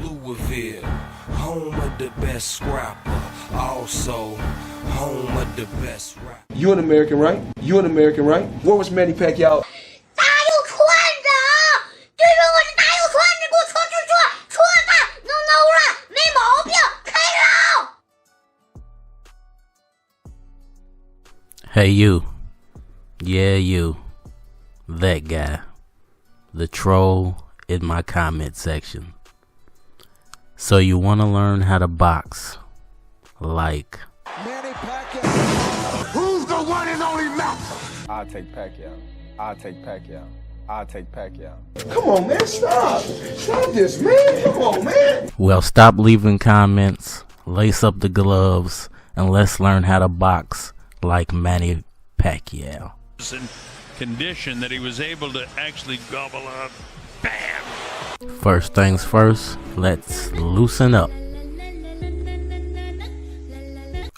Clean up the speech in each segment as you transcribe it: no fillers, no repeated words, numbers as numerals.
Louisville, home of the best scrapper, also home of the best rap. You an American, right? You an American, right? Where was Manny Pacquiao? 哪有穿的？对着我哪有穿的？给我穿就穿，穿吧，能了，没毛病，开刀。 Hey you, yeah you, that guy, the troll in my comment section. So you want to learn how to box like Manny Pacquiao. Who's the one and only Malcolm? I'll take Pacquiao. I'll take Pacquiao. I'll take Pacquiao. Come on, man, stop. Stop this, man. Come on, man. Well, stop leaving comments, lace up the gloves, and let's learn how to box like Manny Pacquiao. In condition that he was able to actually gobble up. Bam! First things first, let's loosen up.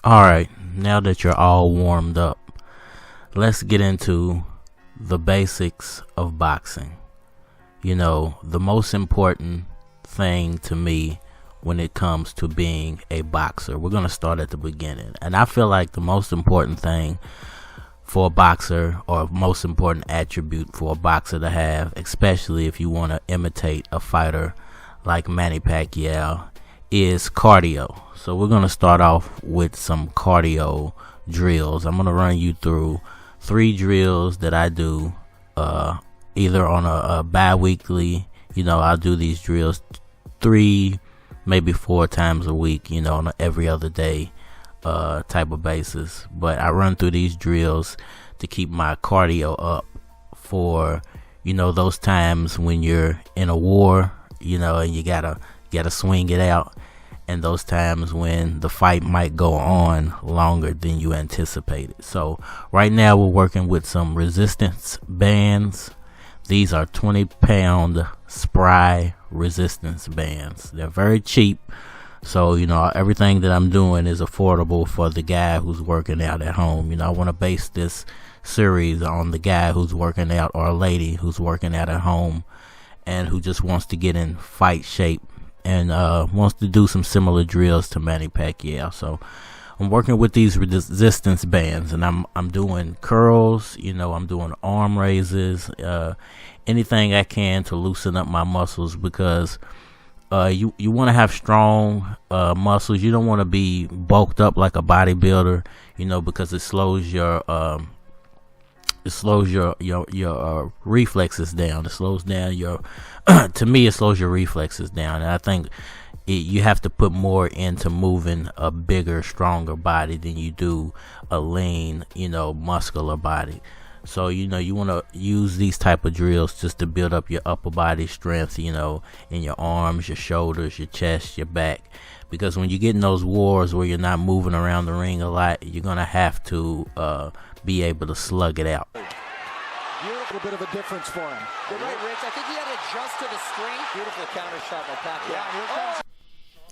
Alright, now that you're all warmed up, let's get into the basics of boxing. You know, the most important thing to me when it comes to being a boxer, we're going to start at the beginning. And I feel like the most important thing for a boxer, or most important attribute for a boxer to have, especially if you want to imitate a fighter like Manny Pacquiao, is cardio. So we're going to start off with some cardio drills. I'm going to run you through 3 drills that I do either on a bi-weekly, you know, I'll do these drills 3, maybe 4 times a week, you know, on an every other day type of basis. But I run through these drills to keep my cardio up for, you know, those times when you're in a war, you know, and you gotta swing it out, and those times when the fight might go on longer than you anticipated. So right now we're working with some resistance bands. These are 20-pound spry resistance bands. They're very cheap. So, you know, everything that I'm doing is affordable for the guy who's working out at home. You know, I want to base this series on the guy who's working out, or a lady who's working out at home and who just wants to get in fight shape and wants to do some similar drills to Manny Pacquiao. So I'm working with these resistance bands, and I'm doing curls, you know, I'm doing arm raises, anything I can to loosen up my muscles, because you want to have strong muscles. You don't want to be bulked up like a bodybuilder, you know, because it slows your reflexes down. It slows down your to me it slows your reflexes down. And I think you have to put more into moving a bigger, stronger body than you do a lean, you know, muscular body. So, you know, you want to use these type of drills just to build up your upper body strength, you know, in your arms, your shoulders, your chest, your back. Because when you get in those wars where you're not moving around the ring a lot, you're going to have to be able to slug it out. Beautiful bit of a difference for him. You're right, Rich. I think he had to adjust to the strength. Beautiful counter shot by Pacquiao.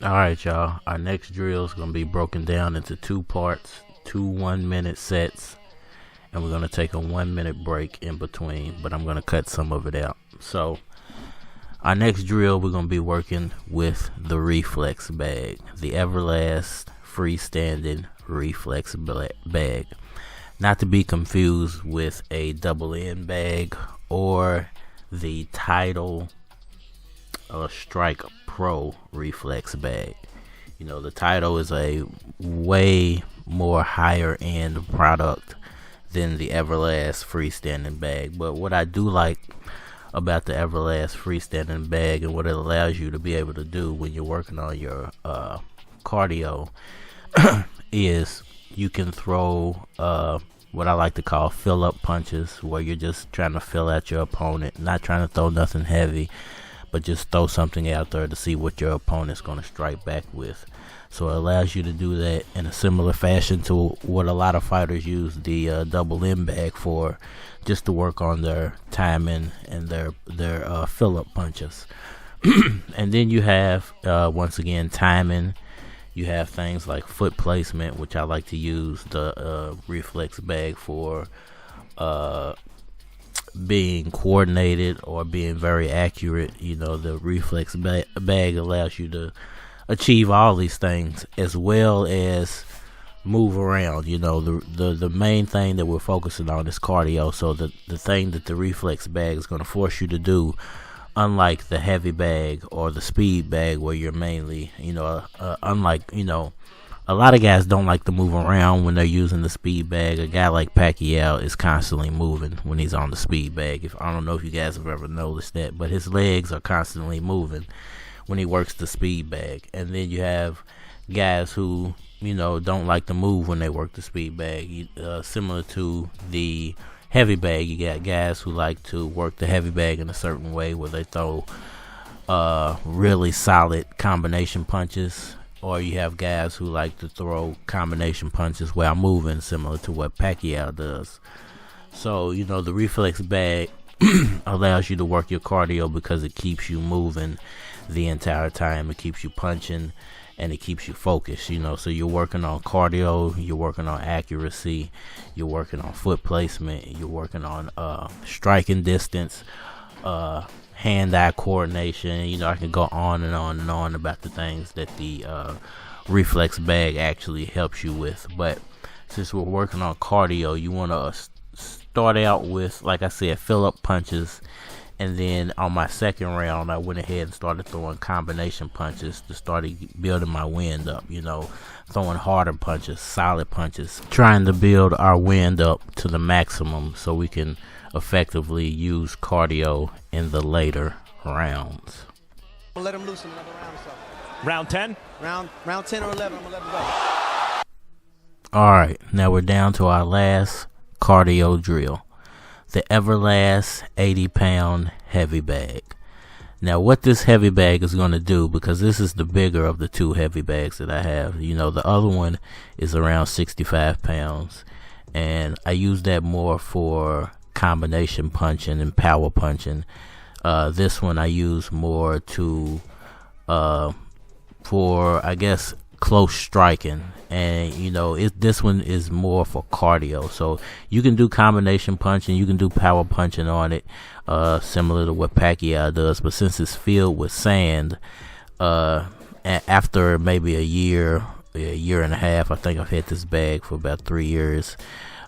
All right, y'all. Our next drill is going to be broken down into 2 parts, 2 1-minute sets. And we're going to take a 1-minute break in between, but I'm going to cut some of it out. So our next drill, we're going to be working with the Reflex Bag, the Everlast freestanding Reflex Bag. Not to be confused with a double end bag or the Title Strike Pro Reflex Bag. You know, the Title is a way more higher end product than the Everlast freestanding bag. But what I do like about the Everlast freestanding bag, and what it allows you to be able to do when you're working on your cardio is you can throw what I like to call fill up punches, where you're just trying to fill out your opponent, not trying to throw nothing heavy, but just throw something out there to see what your opponent's going to strike back with. So it allows you to do that in a similar fashion to what a lot of fighters use the double end bag for, just to work on their timing and their fill-up punches. And then you have, once again, timing. You have things like foot placement, which I like to use the Reflex Bag for, being coordinated or being very accurate. The reflex bag allows you to achieve all these things, as well as move around. The main thing that we're focusing on is cardio. So the thing that the reflex bag is going to force you to do, unlike the heavy bag or the speed bag, where you're mainly, unlike, a lot of guys don't like to move around when they're using the speed bag. A guy like Pacquiao is constantly moving when he's on the speed bag. I don't know if you guys have ever noticed that, but his legs are constantly moving when he works the speed bag. And then you have guys who, don't like to move when they work the speed bag. Similar to the heavy bag, you got guys who like to work the heavy bag in a certain way where they throw really solid combination punches. Or you have guys who like to throw combination punches while moving, similar to what Pacquiao does. So, the reflex bag allows you to work your cardio because it keeps you moving the entire time. It keeps you punching and it keeps you focused, So you're working on cardio, you're working on accuracy, you're working on foot placement, you're working on striking distance, hand-eye coordination. I can go on and on and on about the things that the reflex bag actually helps you with. But since we're working on cardio, you want to start out with, like I said, fill up punches. And then on my second round, I went ahead and started throwing combination punches to start building my wind up, throwing harder punches, solid punches, trying to build our wind up to the maximum so we can effectively use cardio in the later rounds. Let him loose in another round or so. Round 10? Round 10 or 11, I'm going to let him go. Alright, now we're down to our last cardio drill. The Everlast 80-pound heavy bag. Now, what this heavy bag is going to do, because this is the bigger of the two heavy bags that I have. The other one is around 65 pounds. And I use that more for combination punching and power punching. This one I use more for, I guess, close striking. And this one is more for cardio. So you can do combination punching, you can do power punching on it, similar to what Pacquiao does. But since it's filled with sand, after maybe a year and a half, I think I've had this bag for about 3 years,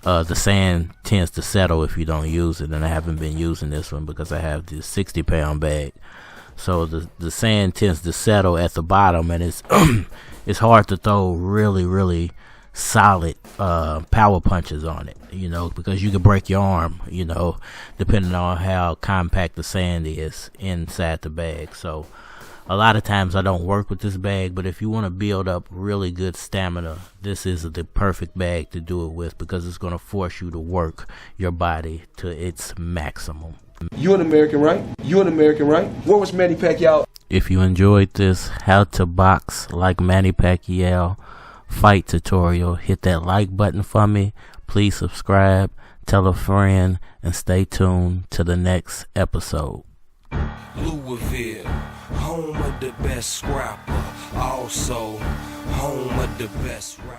the sand tends to settle if you don't use it. And I haven't been using this one because I have this 60-pound bag. So the sand tends to settle at the bottom, and it's it's hard to throw really, really solid power punches on it, because you can break your arm, depending on how compact the sand is inside the bag. So a lot of times I don't work with this bag, but if you want to build up really good stamina, this is the perfect bag to do it with, because it's going to force you to work your body to its maximum. You an American, right? Where was Manny Pacquiao? If you enjoyed this how to box like Manny Pacquiao fight tutorial, hit that like button for me. Please subscribe, tell a friend, and stay tuned to the next episode. Louisville, home of the best scrapper, also home of the best rapper.